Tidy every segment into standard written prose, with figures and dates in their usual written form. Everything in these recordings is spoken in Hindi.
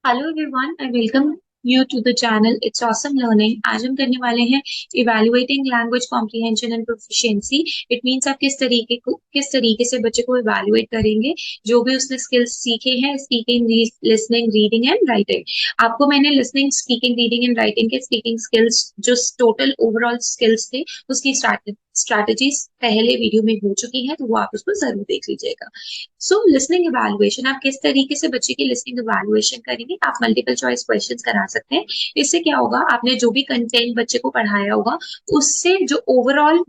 Hello everyone, I welcome you to the channel it's awesome learning. आज हम करने वाले हैं evaluating language comprehension and proficiency. It means आप किस तरीके से बच्चे को इवैल्यूएट करेंगे जो भी उसने स्किल्स सीखे हैं, speaking, listening, reading and writing. आपको मैंने listening, speaking, reading and writing के स्पीकिंग स्किल्स जो टोटल ओवरऑल स्किल्स थे उसकी स्ट्रैटेजीज पहले वीडियो में हो चुकी है, तो वो आप उसको जरूर देख लीजिएगा। सो लिसनिंग इवैल्यूएशन, आप किस तरीके से बच्चे की लिसनिंग इवैल्यूएशन करेंगे? आप मल्टीपल चॉइस क्वेश्चंस करा सकते हैं। इससे क्या होगा, आपने जो भी कंटेंट बच्चे को पढ़ाया होगा उससे जो ओवरऑल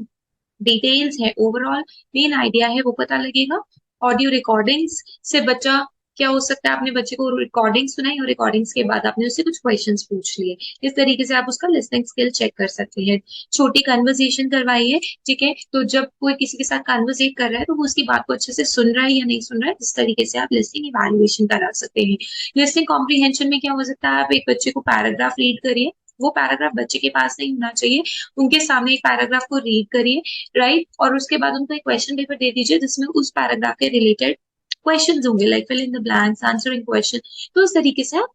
डिटेल्स है, ओवरऑल मेन आइडिया है, वो पता लगेगा। ऑडियो रिकॉर्डिंग्स से बच्चा क्या हो सकता है, आपने बच्चे को रिकॉर्डिंग सुनाई और रिकॉर्डिंग्स के बाद आपने उससे कुछ क्वेश्चंस पूछ लिए। इस तरीके से आप उसका लिसनिंग स्किल चेक कर सकते हैं। छोटी कन्वर्सेशन करवाइए, ठीक है? तो जब कोई किसी के साथ कन्वर्सेट कर रहा है तो वो उसकी बात को अच्छे से सुन रहा है या नहीं सुन रहा है, इस तरीके से आप लिसनिंग इवैल्यूएशन करा सकते हैं। लिसनिंग कॉम्प्रीहेंशन में क्या हो सकता है, आप एक बच्चे को पैराग्राफ रीड करिए। वो पैराग्राफ बच्चे के पास नहीं होना चाहिए, उनके सामने एक पैराग्राफ को रीड करिए, राइट? और उसके बाद उनको एक क्वेश्चन पेपर दे दीजिए जिसमें उस पैराग्राफ के रिलेटेड क्वेश्चन होंगे, like fill in the blanks, answering question. तो उस तरीके से आप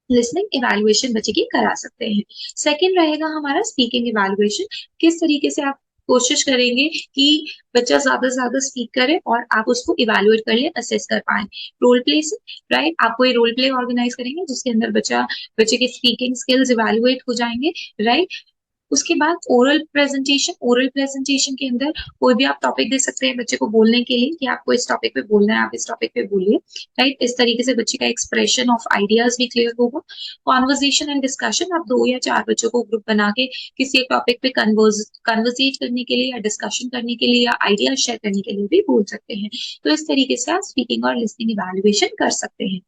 लिसनिंग इवैल्यूएशन बच्चे की करा सकते हैं। सेकंड रहेगा हमारा स्पीकिंग इवैल्यूएशन। किस तरीके से आप कोशिश करेंगे कि बच्चा ज्यादा से ज्यादा स्पीक करे और आप उसको इवैल्यूएट कर ले, असेस कर पाए। रोल प्ले से, राइट? आप कोई रोल प्ले ऑर्गेनाइज करेंगे जिसके अंदर बच्चे के स्पीकिंग स्किल्स इवैल्यूएट हो जाएंगे, राइट? उसके बाद ओरल प्रेजेंटेशन के अंदर कोई भी आप टॉपिक दे सकते हैं बच्चे को बोलने के लिए कि आपको इस टॉपिक पे बोलना है, आप इस टॉपिक पे बोलिए, राइट? इस तरीके से बच्चे का एक्सप्रेशन ऑफ आइडियाज भी क्लियर होगा। कॉन्वर्जेशन एंड डिस्कशन, आप 2 या 4 बच्चों को ग्रुप बना के किसी एक टॉपिक पे कन्वर्सेट करने के लिए या डिस्कशन करने के लिए या आइडियाज शेयर करने के लिए भी बोल सकते हैं। तो इस तरीके से आप स्पीकिंग और लिसनिंग इवैल्यूएशन कर सकते हैं।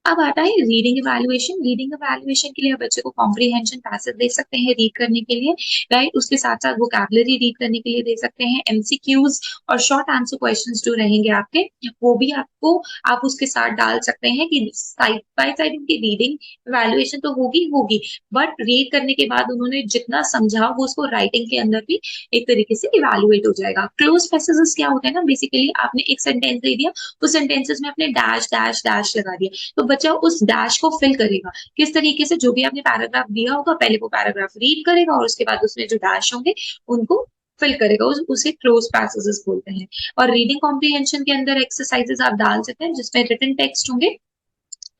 अब आता है रीडिंग इवैल्यूएशन। रीडिंग इवैल्यूएशन के लिए आप बच्चे को कॉम्प्रिहेंशन पैसेज दे सकते हैं रीड करने के लिए, राइट? उसके साथ साथ वोकैबुलरी रीड करने के लिए दे सकते हैं। एमसीक्यूज और शॉर्ट आंसर क्वेश्चंस जो रहेंगे आपके, वो भी आप उसके साथ डाल सकते हैं कि साइड बाय साइड उनकी रीडिंग इवैल्यूएशन तो होगी होगी, बट रीड करने के बाद उन्होंने जितना समझा वो उसको राइटिंग के अंदर भी एक तरीके से इवैल्यूएट हो जाएगा। क्लोज पैसेजेस क्या होते हैं ना, बेसिकली आपने एक सेंटेंस दे दिया, उस सेंटेंसेस में आपने डैश डैश डैश लगा दिया, तो बच्चा उस डैश को फिल करेगा। किस तरीके से, जो भी आपने पैराग्राफ दिया होगा पहले वो पैराग्राफ रीड करेगा और उसके बाद उसमें जो डैश होंगे उनको फिल करेगा। उसे क्लोज पैसेजेस बोलते हैं। और रीडिंग कॉम्प्रिहेंशन के अंदर एक्सरसाइजेस आप डाल सकते हैं जिसमें रिटन टेक्स्ट होंगे,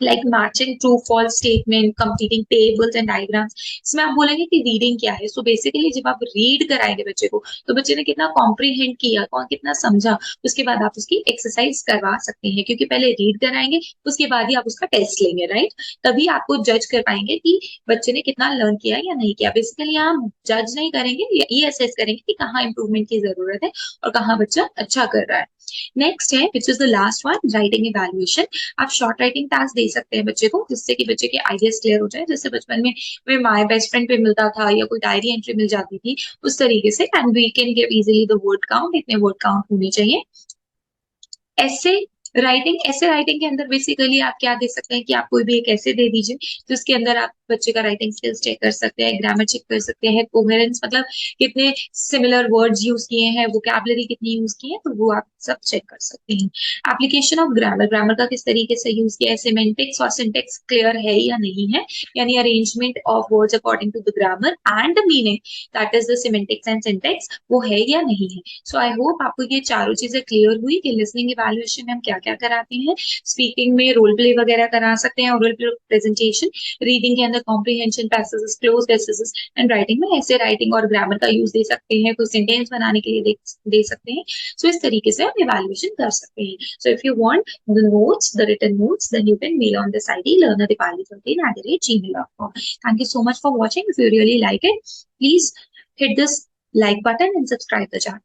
like matching true false statement, completing tables and diagrams. इसमें आप बोलेंगे कि रीडिंग क्या है। सो बेसिकली जब आप रीड कराएंगे बच्चे को तो बच्चे ने कितना कॉम्प्रीहेंड किया, कौन कितना समझा, उसके बाद आप उसकी एक्सरसाइज करवा सकते हैं, क्योंकि पहले रीड कराएंगे उसके बाद ही आप उसका टेस्ट लेंगे, राइट? तभी आपको जज कर पाएंगे कि बच्चे ने कितना लर्न किया या नहीं किया। बेसिकली आप जज नहीं करेंगे, ये असेस करेंगे कि कहाँ इंप्रूवमेंट की जरूरत है और कहाँ बच्चा अच्छा कर रहा है। नेक्स्ट है, which is the last one, writing evaluation. आप शॉर्ट राइटिंग टास्क दे सकते हैं बच्चे को जिससे कि बच्चे के आइडियाज क्लियर हो जाए। जैसे बचपन में माय बेस्ट फ्रेंड पे मिलता था या कोई डायरी एंट्री मिल जाती थी, उस तरीके से। And we can give easily the word count, इतने वर्ड काउंट होने चाहिए। ऐसे ऐसे राइटिंग के अंदर बेसिकली आप क्या दे सकते हैं कि आप कोई भी एक ऐसे दे दीजिए जिसके अंदर आप बच्चे का राइटिंग स्किल्स चेक कर सकते हैं, ग्रामर चेक कर सकते हैं, कोहेरेंस मतलब कितने सिमिलर वर्ड्स यूज किए हैं, वोकैबुलरी कितनी यूज की है, तो वो आप सब चेक कर सकते हैं। एप्लीकेशन ऑफ ग्रामर, ग्रामर का किस तरीके से यूज किया है, सिमेंटिक्स और सिंटेक्स क्लियर है या नहीं है, यानी arrangement of words according to the grammar and the meaning, that is the semantics and syntax, वो है या नहीं है। सो आई होप आपको ये चारों चीजें क्लियर हुई कि लिसनिंग इवैल्यूएशन में हम क्या क्या कराते हैं। स्पीकिंग में रोल प्ले वगैरह करा सकते हैं, ओरल प्रेजेंटेशन। रीडिंग के अंदर comprehension passages, close passages. And writing में ऐसे राइटिंग और ग्रामर का यूज दे सकते हैं, कुछ सेंटेंस बनाने के लिए दे सकते हैं। सो इस तरीके से हम इवैल्यूएशन कर सकते हैं। So if you want the notes, the written notes, then you can mail on this ID, learnerdipali13@gmail.com. Thank you so much for watching. If you really like it, please hit this like button and subscribe the channel.